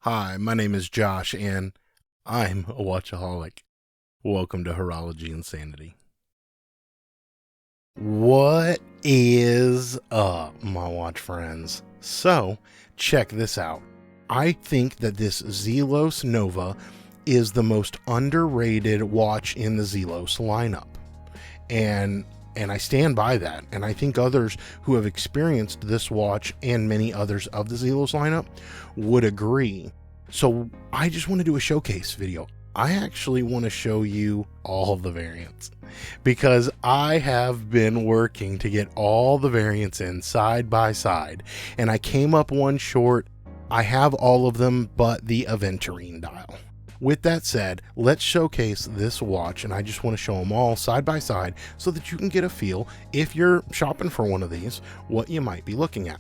Hi, my name is Josh, and I'm a watchaholic. Welcome to Horology Insanity. What is up, my watch friends? So, check this out. I think that this Zelos Nova is the most underrated watch in the Zelos lineup. And I stand by that. And I think others who have experienced this watch and many others of the Zelos lineup would agree. So I just want to do a showcase video. I actually want to show you all of the variants because I have been working to get all the variants in side by side, and I came up one short. I have all of them but the Aventurine dial. With that said, let's showcase this watch, and I just want to show them all side by side so that you can get a feel, if you're shopping for one of these, what you might be looking at.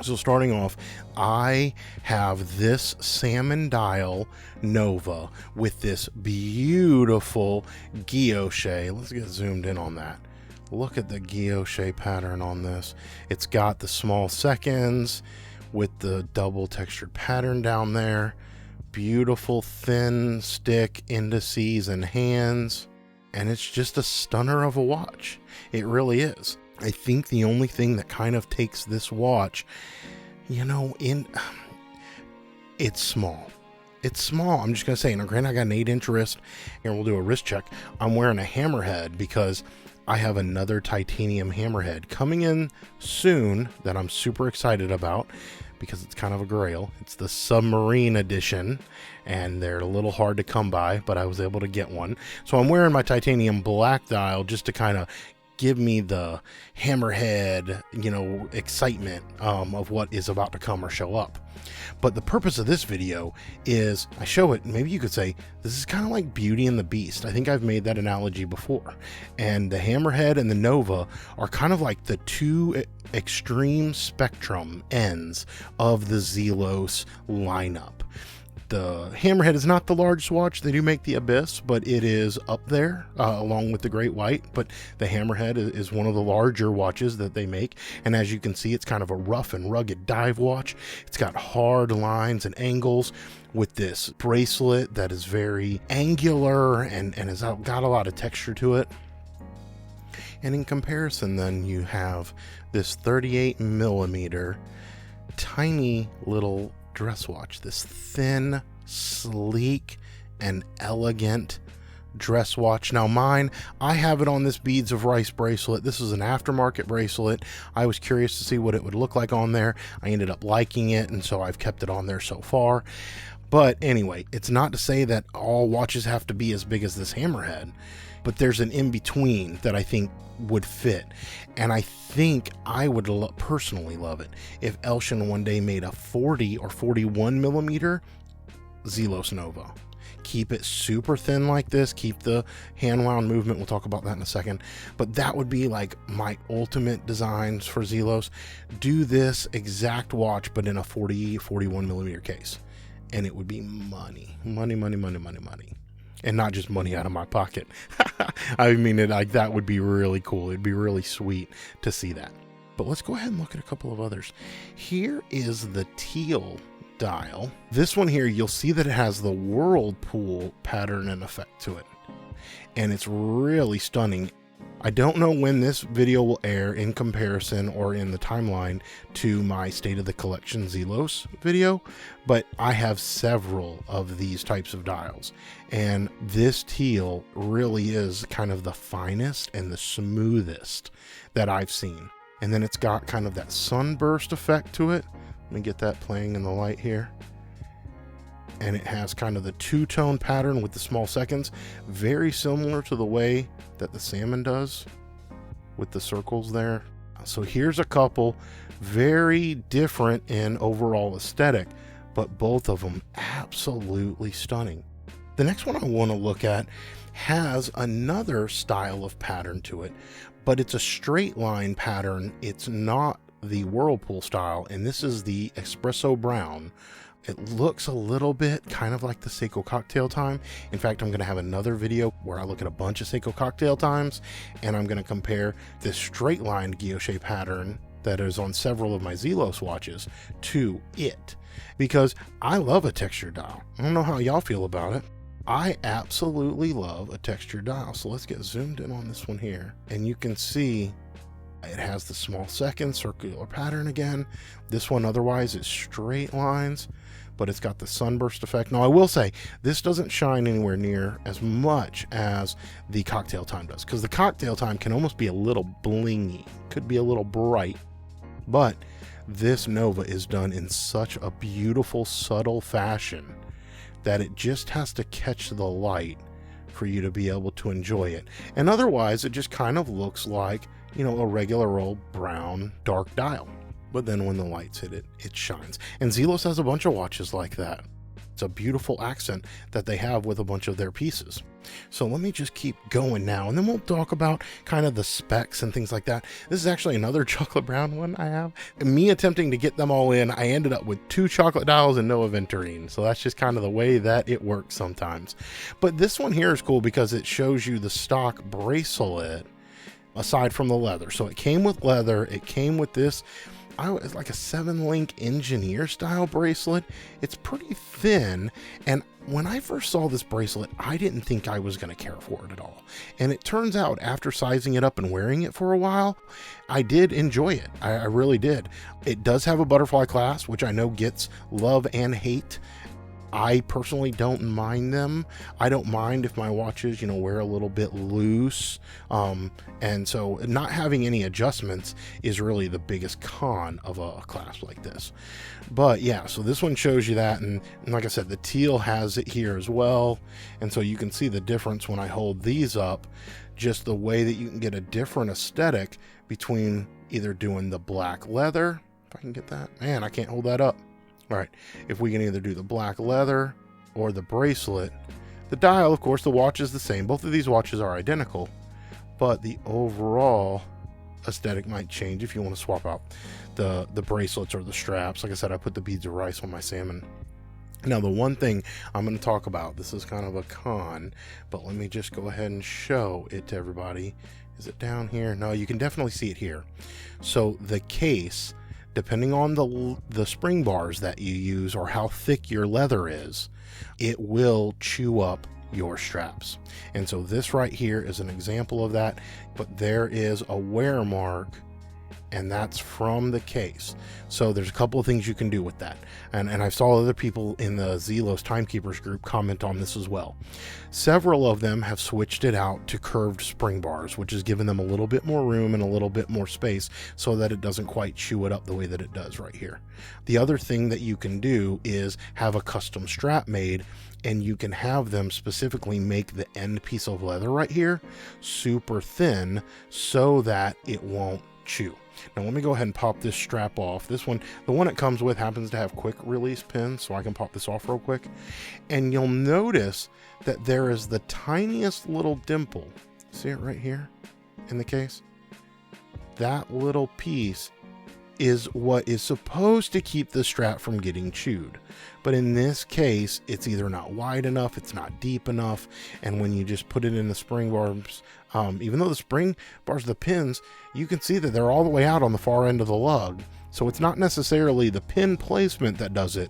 So starting off, I have this Salmon dial Nova with this beautiful guilloche. Let's get zoomed in on that. Look at the guilloche pattern on this. It's got the small seconds with the double textured pattern down there. Beautiful thin stick indices and hands. And it's just a stunner of a watch. It really is. I think the only thing that kind of takes this watch, it's small. It's small. I'm just going to say, granted, I got an 8-inch wrist, and we'll do a wrist check. I'm wearing a hammerhead because I have another titanium hammerhead coming in soon that I'm super excited about because it's kind of a grail. It's the submarine edition, and they're a little hard to come by, but I was able to get one. So I'm wearing my titanium black dial just to kind of give me the hammerhead, excitement of what is about to come or show up. But the purpose of this video is I show it, maybe you could say, this is kind of like Beauty and the Beast. I think I've made that analogy before. And the hammerhead and the Nova are kind of like the two extreme spectrum ends of the Zelos lineup. The hammerhead is not the largest watch. They do make the Abyss, but it is up there along with the Great White. But the hammerhead is one of the larger watches that they make. And as you can see, it's kind of a rough and rugged dive watch. It's got hard lines and angles with this bracelet that is very angular and has got a lot of texture to it. And in comparison, then you have this 38 millimeter tiny little dress watch, this thin, sleek, and elegant dress watch. Now mine, I have it on this Beads of Rice bracelet. This is an aftermarket bracelet. I was curious to see what it would look like on there. I ended up liking it, and so I've kept it on there so far. But anyway, it's not to say that all watches have to be as big as this hammerhead, but there's an in-between that I think would fit. And I think I would personally love it if Elshin one day made a 40 or 41 millimeter Zelos Nova. Keep it super thin like this, keep the hand wound movement, we'll talk about that in a second, but that would be like my ultimate designs for Zelos. Do this exact watch but in a 41 millimeter case, and it would be money. And not just money out of my pocket. I mean, that would be really cool. It'd be really sweet to see that. But let's go ahead and look at a couple of others. Here is the Teal dial. This one here, you'll see that it has the whirlpool pattern and effect to it. And it's really stunning. I don't know when this video will air in comparison or in the timeline to my State of the Collection Zelos video, but I have several of these types of dials, and this Teal really is kind of the finest and the smoothest that I've seen. And then it's got kind of that sunburst effect to it. Let me get that playing in the light here. And it has kind of the two-tone pattern with the small seconds, very similar to the way that the Salmon does with the circles there. So here's a couple very different in overall aesthetic, but both of them absolutely stunning. The next one I want to look at has another style of pattern to it, but it's a straight line pattern. It's not the whirlpool style, and this is the Espresso Brown. It looks a little bit kind of like the Seiko Cocktail Time. In fact, I'm going to have another video where I look at a bunch of Seiko Cocktail Times, and I'm going to compare this straight line guilloche pattern that is on several of my Zelos watches to it, because I love a textured dial. I don't know how y'all feel about it. I absolutely love a textured dial. So let's get zoomed in on this one here, and you can see it has the small second circular pattern again. This one otherwise is straight lines, but it's got the sunburst effect. Now I will say this doesn't shine anywhere near as much as the cocktail time does, because the cocktail time can almost be a little blingy, could be a little bright, but this Nova is done in such a beautiful, subtle fashion that it just has to catch the light for you to be able to enjoy it. And otherwise it just kind of looks like, you know, a regular old brown dark dial. But then when the lights hit it, it shines. And Zelos has a bunch of watches like that. It's a beautiful accent that they have with a bunch of their pieces. So let me just keep going now, and then we'll talk about kind of the specs and things like that. This is actually another chocolate brown one I have. And me attempting to get them all in, I ended up with 2 chocolate dials and no Aventurine. So that's just kind of the way that it works sometimes. But this one here is cool because it shows you the stock bracelet aside from the leather. So it came with leather, it came with this, it's like a 7-link engineer style bracelet. It's pretty thin, and when I first saw this bracelet, I didn't think I was going to care for it at all. And it turns out after sizing it up and wearing it for a while, I did enjoy it. I really did. It does have a butterfly clasp, which I know gets love and hate. I personally don't mind them. I don't mind if my watches, you know, wear a little bit loose. And so not having any adjustments is really the biggest con of a clasp like this. But yeah, so this one shows you that. And like I said, the Teal has it here as well. And so you can see the difference when I hold these up, just the way that you can get a different aesthetic between either doing the black leather. If I can get that, man, I can't hold that up. All right, if we can either do the black leather or the bracelet. The dial, of course, the watch is the same. Both of these watches are identical, but the overall aesthetic might change if you want to swap out the bracelets or the straps. Like I said, I put the beads of rice on my Salmon. Now, the one thing I'm going to talk about, this is kind of a con, but let me just go ahead and show it to everybody. Is it down here? No, you can definitely see it here. So the case, depending on the spring bars that you use or how thick your leather is, it will chew up your straps. And so this right here is an example of that, but there is a wear mark, and that's from the case. So there's a couple of things you can do with that. And I saw other people in the Zelos Timekeepers group comment on this as well. Several of them have switched it out to curved spring bars, which has given them a little bit more room and a little bit more space so that it doesn't quite chew it up the way that it does right here. The other thing that you can do is have a custom strap made, and you can have them specifically make the end piece of leather right here super thin so that it won't chew. Now let me go ahead and pop this strap off. This one, the one it comes with, happens to have quick release pins, so I can pop this off real quick. And you'll notice that there is the tiniest little dimple. See it right here in the case? That little piece is what is supposed to keep the strap from getting chewed. But in this case, it's either not wide enough, it's not deep enough, and when you just put it in the spring bars, even though the spring bars, the pins, you can see that they're all the way out on the far end of the lug. So it's not necessarily the pin placement that does it,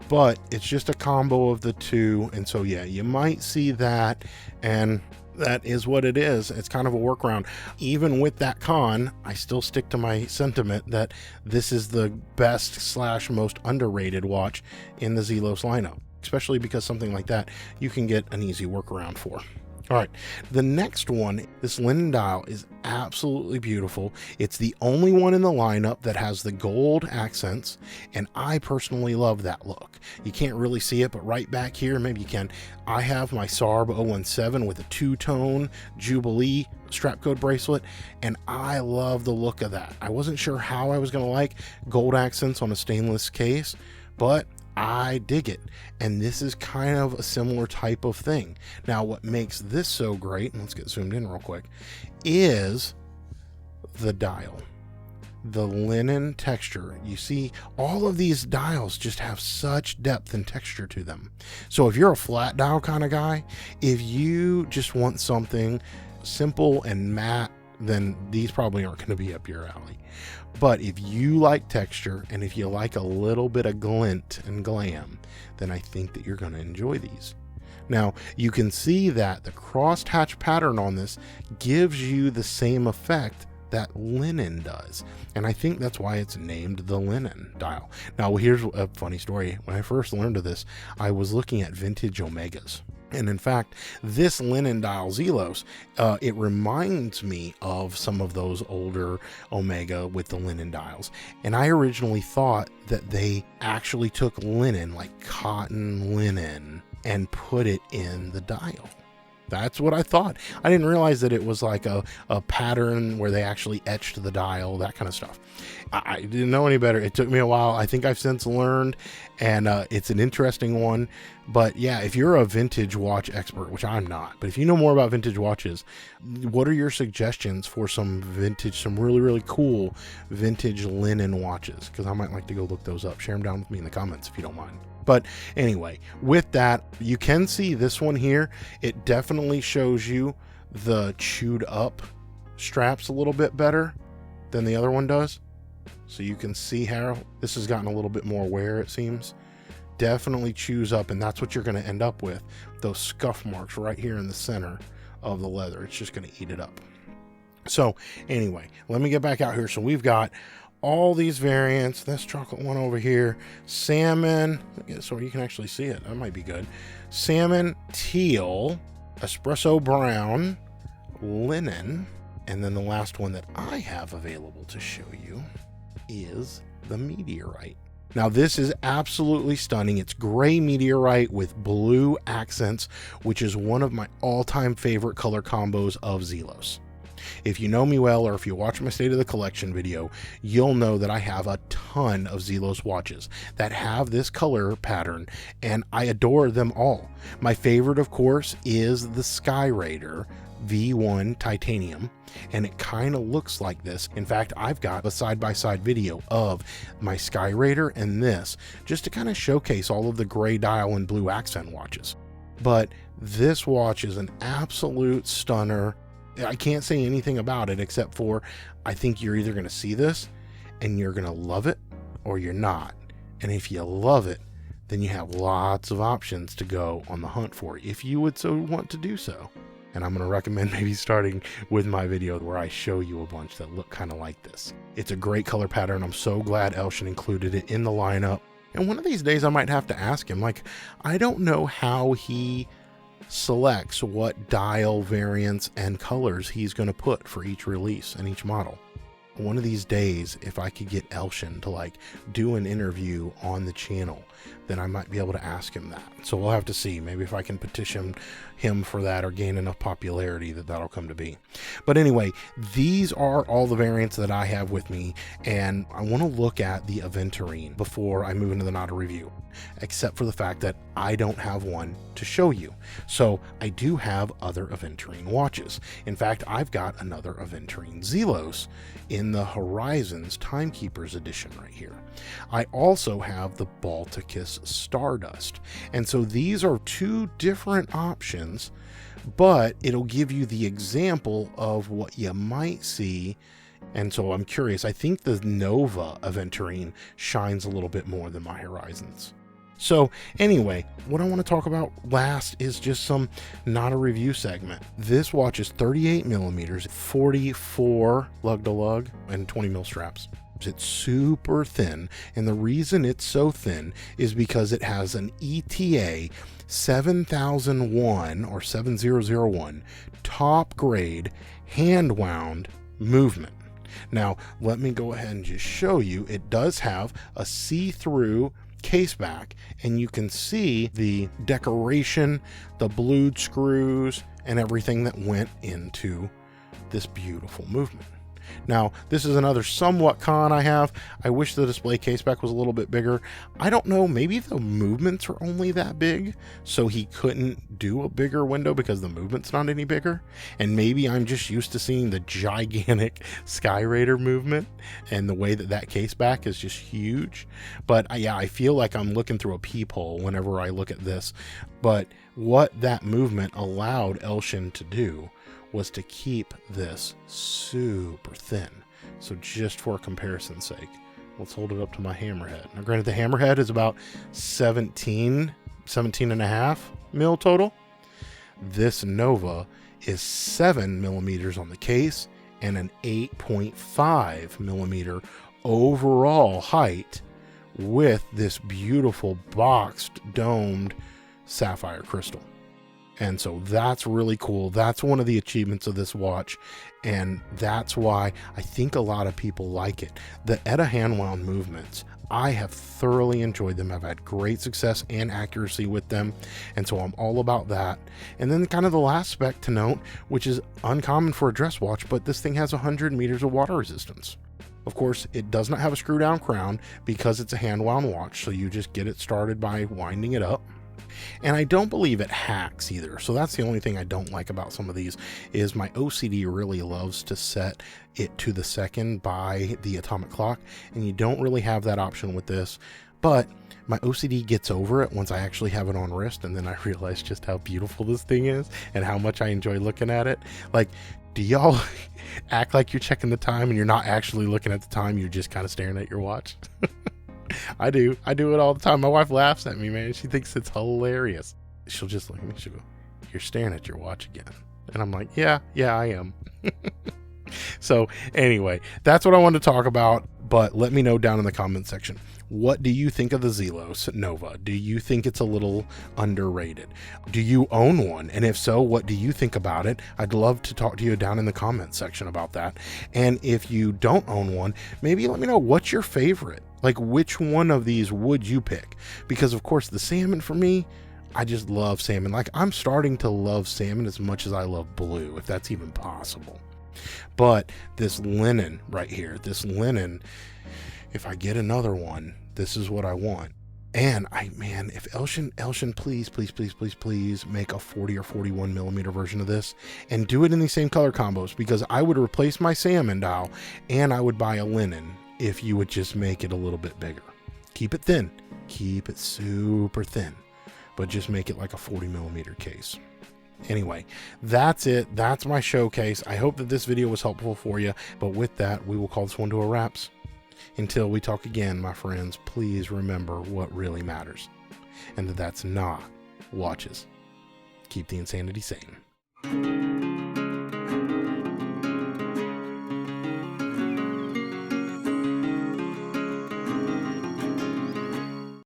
but it's just a combo of the two. And so yeah, you might see that, and that is what it is. It's kind of a workaround. Even with that con, I still stick to my sentiment that this is the best / most underrated watch in the Zelos lineup, especially because something like that you can get an easy workaround for. All right, the next one, this linen dial, is absolutely beautiful. It's the only one in the lineup that has the gold accents, and I personally love that look. You can't really see it, but right back here, maybe you can. I have my SARB 017 with a two-tone Jubilee strap code bracelet, and I love the look of that. I wasn't sure how I was going to like gold accents on a stainless case, but I dig it. And this is kind of a similar type of thing. Now, what makes this so great, and let's get zoomed in real quick, is the dial. The linen texture. You see, all of these dials just have such depth and texture to them. So if you're a flat dial kind of guy, if you just want something simple and matte then these probably aren't going to be up your alley. But if you like texture and if you like a little bit of glint and glam, then I think that you're going to enjoy these. Now, you can see that the crosshatch pattern on this gives you the same effect that linen does. And I think that's why it's named the linen dial. Now, here's a funny story. When I first learned of this, I was looking at vintage Omegas. And in fact, this linen dial Zelos, it reminds me of some of those older Omega with the linen dials. And I originally thought that they actually took linen, like cotton linen, and put it in the dial. That's what I thought. I didn't realize that it was like a pattern where they actually etched the dial, that kind of stuff. I didn't know any better. It took me a while. I think I've since learned, and it's an interesting one. But yeah, if you're a vintage watch expert, which I'm not, but if you know more about vintage watches, what are your suggestions for some vintage, some really, really cool vintage linen watches? Because I might like to go look those up. Share them down with me in the comments if you don't mind. But anyway, with that, you can see this one here. It definitely shows you the chewed up straps a little bit better than the other one does. So you can see how this has gotten a little bit more wear, it seems. Definitely chews up, and that's what you're going to end up with. Those scuff marks right here in the center of the leather. It's just going to eat it up. So anyway, let me get back out here. So we've got all these variants. This chocolate one over here, salmon, so you can actually see it, that might be good. Salmon, teal, espresso brown, linen, and then the last one that I have available to show you is the Meteorite. Now this is absolutely stunning. It's gray meteorite with blue accents, which is one of my all-time favorite color combos of Zelos. If you know me well, or if you watch my State of the Collection video, you'll know that I have a ton of Zelos watches that have this color pattern, and I adore them all. My favorite, of course, is the Sky Raider V1 Titanium, and it kind of looks like this. In fact, I've got a side-by-side video of my Sky Raider and this, just to kind of showcase all of the gray dial and blue accent watches. But this watch is an absolute stunner. I can't say anything about it except for I think you're either going to see this and you're going to love it, or you're not. And if you love it, then you have lots of options to go on the hunt for, if you would so want to do so. And I'm going to recommend maybe starting with my video where I show you a bunch that look kind of like this. It's a great color pattern. I'm so glad Elshin included it in the lineup. And one of these days I might have to ask him, like, I don't know how he selects what dial variants and colors he's going to put for each release and each model. One of these days, if I could get Elshin to like do an interview on the channel, then I might be able to ask him that. So we'll have to see. Maybe if I can petition him for that or gain enough popularity that that'll come to be. But anyway, these are all the variants that I have with me, and I want to look at the Aventurine before I move into the Nada review, except for the fact that I don't have one to show you. So I do have other Aventurine watches. In fact, I've got another Aventurine Zelos in the Horizons Timekeepers edition right here. I also have the Balticus Stardust. And so these are two different options, but it'll give you the example of what you might see. And so I'm curious. I think the Nova Aventurine shines a little bit more than my Horizons. So anyway, what I want to talk about last is just some Nada review segment. This watch is 38 millimeters, 44 lug to lug, and 20 mil straps. It's super thin, and the reason it's so thin is because it has an ETA 7001 or 7001 top grade hand wound movement. Now let me go ahead and just show you. It does have a see-through case back, and you can see the decoration, the blued screws, and everything that went into this beautiful movement. Now, this is another somewhat con I have. I wish the display case back was a little bit bigger. I don't know, maybe the movements are only that big, so he couldn't do a bigger window because the movement's not any bigger. And maybe I'm just used to seeing the gigantic Sky Raider movement, and the way that that case back is just huge. But yeah, I feel like I'm looking through a peephole whenever I look at this. But what that movement allowed Elshin to do was to keep this super thin. So just for comparison's sake, let's hold it up to my hammerhead. Now granted, the hammerhead is about 17 and a half mil total. This Nova is 7 millimeters on the case and an 8.5 millimeter overall height with this beautiful boxed domed sapphire crystal. And so that's really cool. That's one of the achievements of this watch, and that's why I think a lot of people like it. The ETA hand wound movements, I have thoroughly enjoyed them. I've had great success and accuracy with them, and so I'm all about that. And then kind of the last spec to note, which is uncommon for a dress watch, but this thing has 100 meters of water resistance. Of course, it does not have a screw down crown because it's a hand wound watch, so you just get it started by winding it up. And I don't believe it hacks either. So that's the only thing I don't like about some of these, is my OCD really loves to set it to the second by the atomic clock, and you don't really have that option with this. But my OCD gets over it once I actually have it on wrist, and then I realize just how beautiful this thing is and how much I enjoy looking at it. Like, do y'all act like you're checking the time and you're not actually looking at the time, you're just kind of staring at your watch? I do it all the time. My wife laughs at me, man. She thinks it's hilarious. She'll just look at me, she'll go, "You're staring at your watch again." And I'm like, yeah, I am. So anyway, that's what I wanted to talk about, but let me know down in the comment section. What do you think of the Zelos Nova? Do you think it's a little underrated? Do you own one? And if so, what do you think about it? I'd love to talk to you down in the comment section about that. And if you don't own one, maybe let me know what's your favorite. Like, which one of these would you pick? Because of course the salmon, for me, I just love salmon. Like, I'm starting to love salmon as much as I love blue, if that's even possible. But this linen right here, this linen, if I get another one, this is what I want. And man, if Elshin, please make a 40 or 41 millimeter version of this and do it in these same color combos, because I would replace my salmon dial and I would buy a linen if you would just make it a little bit bigger. Keep it thin, keep it super thin, but just make it like a 40 millimeter case. Anyway, that's it. That's my showcase. I hope that this video was helpful for you, but with that, we will call this one to a wraps. Until we talk again, my friends, please remember what really matters, and that's not watches. Keep the insanity sane.